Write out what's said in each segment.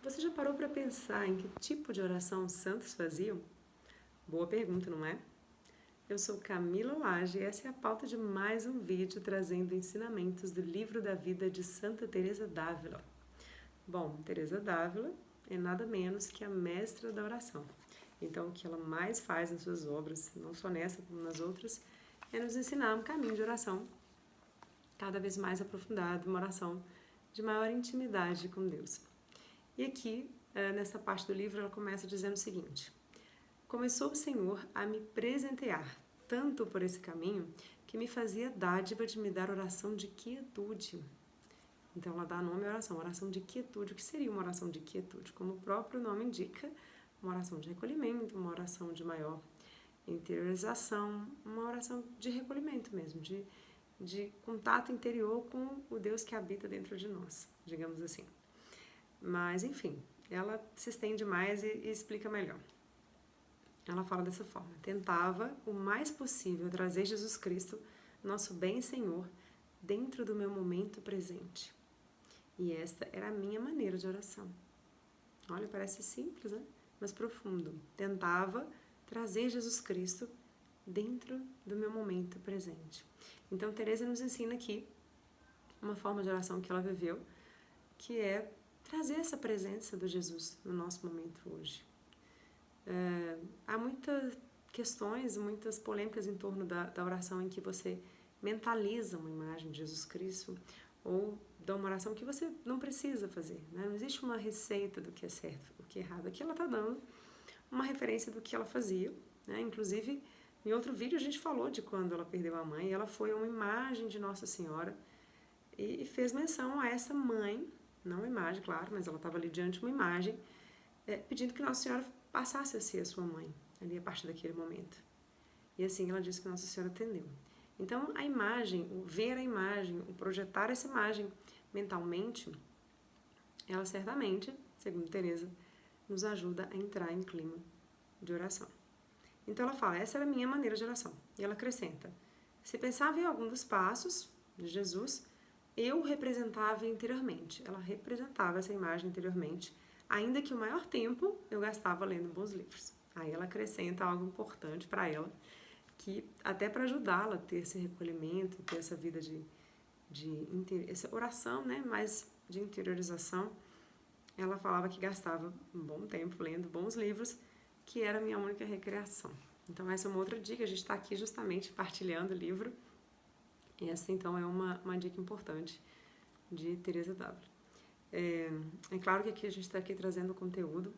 Você já parou para pensar em que tipo de oração os santos faziam? Boa pergunta, não é? Eu sou Camila Lage e essa é a pauta de mais um vídeo trazendo ensinamentos do livro da vida de Santa Teresa d'Ávila. Bom, Teresa d'Ávila é nada menos que a mestra da oração. Então, o que ela mais faz nas suas obras, não só nessa como nas outras, é nos ensinar um caminho de oração cada vez mais aprofundado, uma oração de maior intimidade com Deus. E aqui, nessa parte do livro, ela começa dizendo o seguinte: começou o Senhor a me presentear, tanto por esse caminho, que me fazia dádiva de me dar oração de quietude. Então ela dá nome à oração de quietude. O que seria uma oração de quietude? Como o próprio nome indica, uma oração de recolhimento, uma oração de maior interiorização, uma oração de recolhimento mesmo, de contato interior com o Deus que habita dentro de nós, digamos assim. Mas, enfim, ela se estende mais e explica melhor. Ela fala dessa forma: tentava o mais possível trazer Jesus Cristo, nosso bem Senhor, dentro do meu momento presente. E esta era a minha maneira de oração. Olha, parece simples, né? Mas profundo. Tentava trazer Jesus Cristo dentro do meu momento presente. Então, Teresa nos ensina aqui uma forma de oração que ela viveu, que é trazer essa presença do Jesus no nosso momento hoje. Há muitas questões, muitas polêmicas em torno da oração em que você mentaliza uma imagem de Jesus Cristo ou dá uma oração que você não precisa fazer, né? Não existe uma receita do que é certo, o que é errado. Aqui ela está dando uma referência do que ela fazia, né? Inclusive, em outro vídeo a gente falou de quando ela perdeu a mãe, e ela foi a uma imagem de Nossa Senhora e fez menção a essa mãe, não uma imagem, claro, mas ela estava ali diante de uma imagem, pedindo que Nossa Senhora passasse a ser a sua mãe, ali a partir daquele momento. E assim ela disse que Nossa Senhora atendeu. Então a imagem, o ver a imagem, o projetar essa imagem mentalmente, ela certamente, segundo Teresa, nos ajuda a entrar em clima de oração. Então ela fala, essa era a minha maneira de oração. E ela acrescenta, se pensava em algum dos passos de Jesus, eu representava interiormente. Ela representava essa imagem interiormente, ainda que o maior tempo eu gastava lendo bons livros. Aí ela acrescenta algo importante para ela, que até para ajudá-la a ter esse recolhimento, ter essa vida essa oração, né, mais de interiorização, ela falava que gastava um bom tempo lendo bons livros, que era a minha única recreação. Então essa é uma outra dica, a gente está aqui justamente partilhando o livro. Essa então é uma dica importante de Teresa d'Ávila. É claro que aqui a gente está aqui trazendo conteúdo,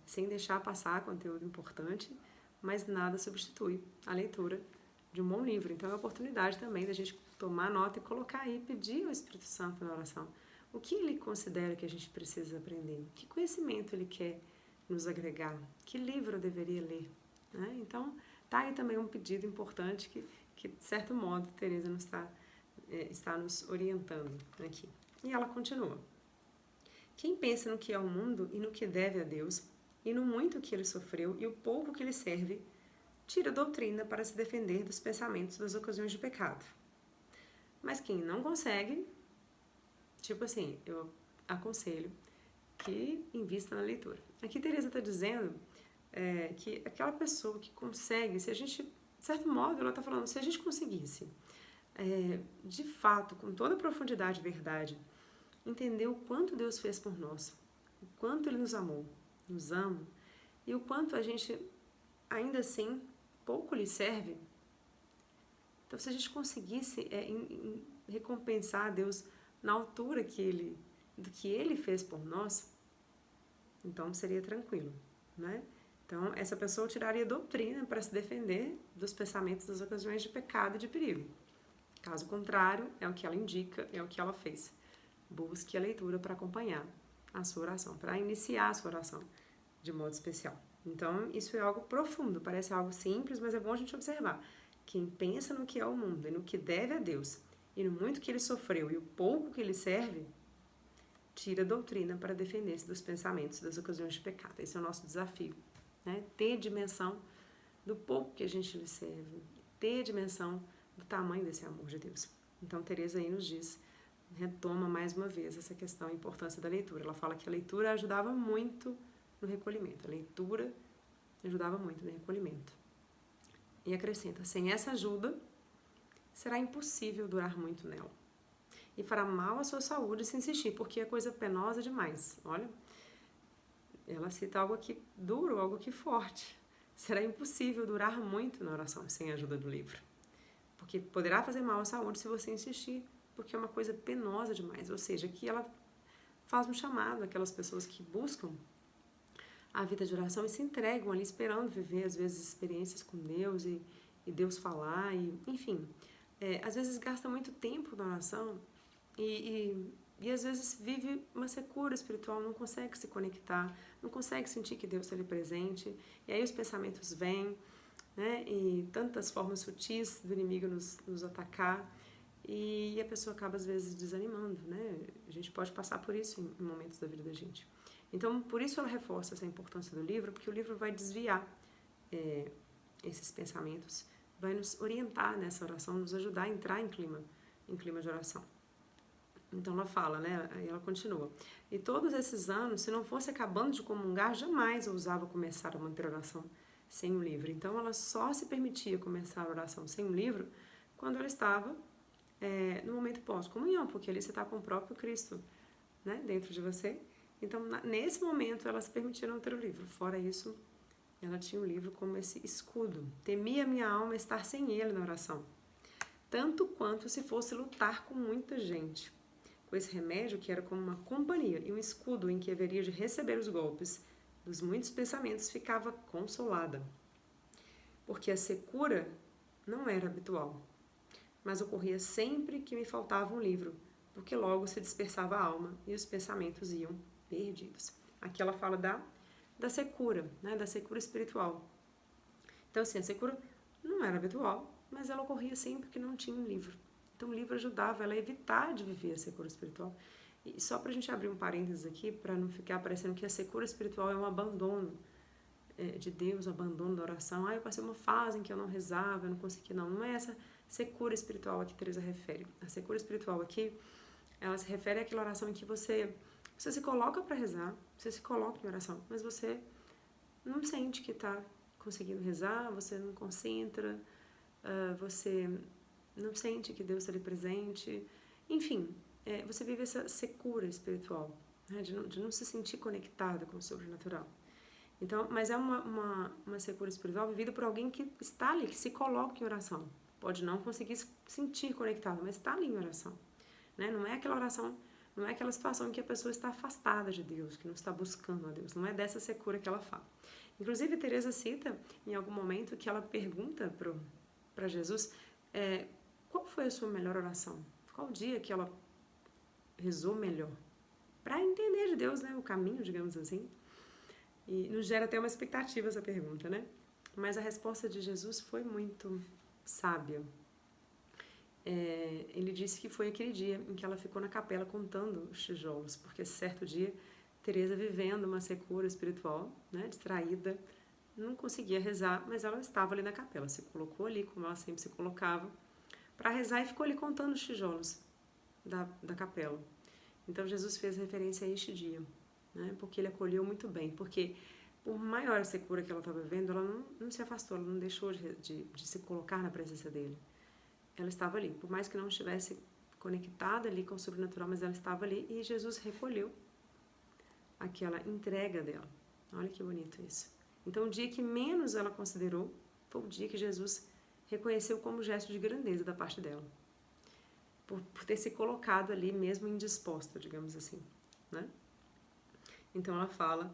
sem deixar passar conteúdo importante, mas nada substitui a leitura de um bom livro. Então é a oportunidade também da gente tomar nota e colocar aí, pedir ao Espírito Santo na oração. O que ele considera que a gente precisa aprender? Que conhecimento ele quer nos agregar? Que livro eu deveria ler? Né? Então, tá aí também um pedido importante que de certo modo, Teresa nos está nos orientando aqui. E ela continua. Quem pensa no que é o mundo e no que deve a Deus, e no muito que ele sofreu e o pouco que lhe serve, tira doutrina para se defender dos pensamentos das ocasiões de pecado. Mas quem não consegue, tipo assim, eu aconselho que invista na leitura. Aqui Teresa está dizendo que aquela pessoa que consegue, se a gente, de certo modo, ela está falando, se a gente conseguisse, de fato, com toda a profundidade e verdade, entender o quanto Deus fez por nós, o quanto Ele nos amou, nos ama, e o quanto a gente, ainda assim, pouco lhe serve. Então, se a gente conseguisse recompensar a Deus na altura do que Ele fez por nós, então seria tranquilo, né? Então, essa pessoa tiraria doutrina para se defender dos pensamentos das ocasiões de pecado e de perigo. Caso contrário, é o que ela indica, é o que ela fez. Busque a leitura para acompanhar a sua oração, para iniciar a sua oração de modo especial. Então, isso é algo profundo, parece algo simples, mas é bom a gente observar. Quem pensa no que é o mundo e no que deve a Deus, e no muito que ele sofreu e o pouco que lhe serve, tira a doutrina para defender-se dos pensamentos das ocasiões de pecado. Esse é o nosso desafio, né? Ter dimensão do pouco que a gente lhe serve, ter dimensão do tamanho desse amor de Deus. Então, Teresa aí nos diz retoma mais uma vez essa questão, a importância da leitura. Ela fala que a leitura ajudava muito no recolhimento. A leitura ajudava muito no recolhimento. E acrescenta, sem essa ajuda, será impossível durar muito nela. E fará mal à sua saúde se insistir, porque é coisa penosa demais. Olha, ela cita algo aqui duro, algo aqui forte. Será impossível durar muito na oração sem a ajuda do livro. Porque poderá fazer mal à saúde se você insistir, porque é uma coisa penosa demais. Ou seja, que ela faz um chamado àquelas pessoas que buscam a vida de oração e se entregam ali esperando viver, às vezes, experiências com Deus e Deus falar, enfim. Às vezes gasta muito tempo na oração e às vezes vive uma secura espiritual, não consegue se conectar, não consegue sentir que Deus está ali presente, e aí os pensamentos vêm, né, e tantas formas sutis do inimigo nos atacar, e a pessoa acaba às vezes desanimando, né? A gente pode passar por isso em momentos da vida da gente. Então, por isso ela reforça essa importância do livro, porque o livro vai desviar esses pensamentos, vai nos orientar nessa oração, nos ajudar a entrar em clima de oração. Então ela fala, né? Aí ela continua. E todos esses anos, se não fosse acabando de comungar, jamais ousava começar a manter a oração sem um livro. Então ela só se permitia começar a oração sem um livro quando ela estava no momento pós-comunhão, porque ali você está com o próprio Cristo, né, dentro de você. Então nesse momento ela se permitia não ter o livro. Fora isso, ela tinha o livro como esse escudo. Temia minha alma estar sem ele na oração, tanto quanto se fosse lutar com muita gente. Com esse remédio que era como uma companhia e um escudo em que haveria de receber os golpes dos muitos pensamentos, ficava consolada. Porque a secura não era habitual, mas ocorria sempre que me faltava um livro, porque logo se dispersava a alma e os pensamentos iam perdidos. Aqui ela fala da secura, né, da secura espiritual. Então, assim, a secura não era habitual, mas ela ocorria sempre que não tinha um livro. Então, o livro ajudava ela a evitar de viver a secura espiritual. E só para a gente abrir um parênteses aqui, para não ficar parecendo que a secura espiritual é um abandono de Deus, um abandono da oração. Eu passei uma fase em que eu não rezava, eu não conseguia, não. Não é essa secura espiritual a que Teresa refere. A secura espiritual aqui, ela se refere àquela oração em que você se coloca para rezar, você se coloca em oração, mas você não sente que está conseguindo rezar, você não concentra, você não sente que Deus está ali presente, enfim, você vive essa secura espiritual, né, de não se sentir conectada com o sobrenatural. Então, mas é uma secura espiritual vivida por alguém que está ali, que se coloca em oração. Pode não conseguir se sentir conectado, mas está ali em oração. Né? Não é aquela oração, não é aquela situação em que a pessoa está afastada de Deus, que não está buscando a Deus. Não é dessa secura que ela fala. Inclusive, Teresa cita em algum momento que ela pergunta para Jesus qual foi a sua melhor oração? Qual dia que ela rezou melhor? Para entender de Deus, né, o caminho, digamos assim. E nos gera até uma expectativa essa pergunta, né? Mas a resposta de Jesus foi muito sábia. Ele disse que foi aquele dia em que ela ficou na capela contando os tijolos, porque certo dia, Teresa, vivendo uma secura espiritual, né, distraída, não conseguia rezar, mas ela estava ali na capela, se colocou ali, como ela sempre se colocava, para rezar e ficou ali contando os tijolos da capela. Então Jesus fez referência a este dia, né, porque ele acolheu muito bem, porque por maior a secura que ela estava vivendo, ela não se afastou, ela não deixou de se colocar na presença dele. Ela estava ali, por mais que não estivesse conectada ali com o sobrenatural, mas ela estava ali e Jesus recolheu aquela entrega dela. Olha que bonito isso. Então, o dia que menos ela considerou foi o dia que Jesus reconheceu como gesto de grandeza da parte dela, por ter se colocado ali mesmo indisposta, digamos assim, né? Então, ela fala,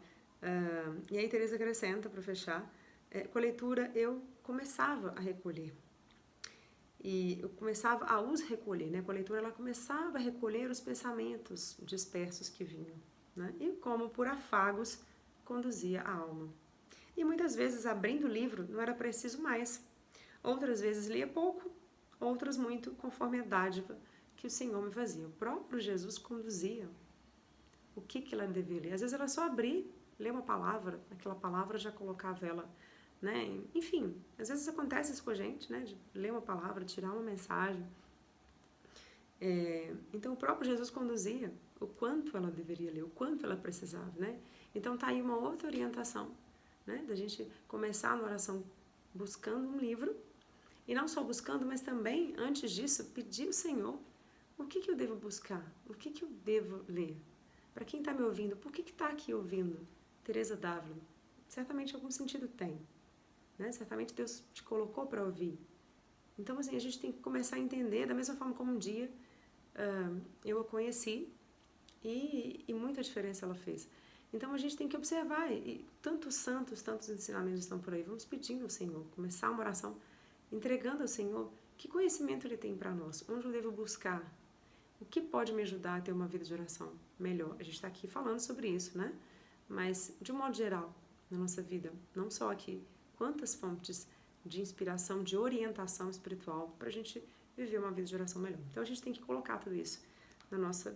e aí Teresa acrescenta, para fechar, com a leitura eu começava a recolher. E eu começava a os recolher, né? Com a leitura ela começava a recolher os pensamentos dispersos que vinham, né? E como por afagos conduzia a alma. E muitas vezes, abrindo o livro, não era preciso mais. Outras vezes lia pouco, outras muito, conforme a dádiva que o Senhor me fazia. O próprio Jesus conduzia o que ela devia ler. Às vezes era só abrir, ler uma palavra, aquela palavra já colocava ela, né? Enfim, às vezes acontece isso com a gente, né? De ler uma palavra, tirar uma mensagem. Então, o próprio Jesus conduzia o quanto ela deveria ler, o quanto ela precisava, né? Então, tá aí uma outra orientação, né? Da gente começar na oração buscando um livro, e não só buscando, mas também, antes disso, pedir ao Senhor o que eu devo buscar, o que eu devo ler. Para quem está me ouvindo, por que está aqui ouvindo Teresa Dávila? Certamente algum sentido tem, né? Certamente Deus te colocou para ouvir. Então, assim, a gente tem que começar a entender, da mesma forma como um dia eu a conheci e muita diferença ela fez. Então, a gente tem que observar, e tantos santos, tantos ensinamentos estão por aí. Vamos pedindo ao Senhor, começar uma oração, entregando ao Senhor que conhecimento Ele tem para nós, onde eu devo buscar, o que pode me ajudar a ter uma vida de oração melhor. A gente está aqui falando sobre isso, né? Mas, de um modo geral, na nossa vida, não só aqui, quantas fontes de inspiração, de orientação espiritual para a gente viver uma vida de oração melhor. Então, a gente tem que colocar tudo isso na nossa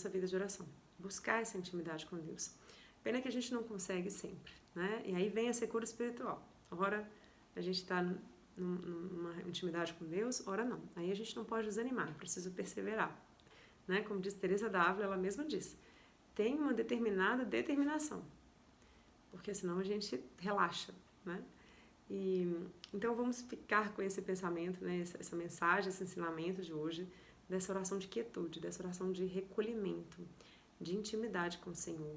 vida de oração. Buscar essa intimidade com Deus. Pena que a gente não consegue sempre, né? E aí vem a secura espiritual. Ora, a gente está numa intimidade com Deus, ora não. Aí a gente não pode desanimar, preciso perseverar. Né? Como diz Teresa Dávila, ela mesma diz, tem uma determinada determinação, porque senão a gente relaxa, né? Então vamos ficar com esse pensamento, né? Essa mensagem, esse ensinamento de hoje, dessa oração de quietude, dessa oração de recolhimento, de intimidade com o Senhor,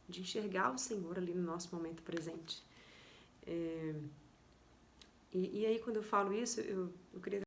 de enxergar o Senhor ali no nosso momento presente. E aí, quando eu falo isso, eu queria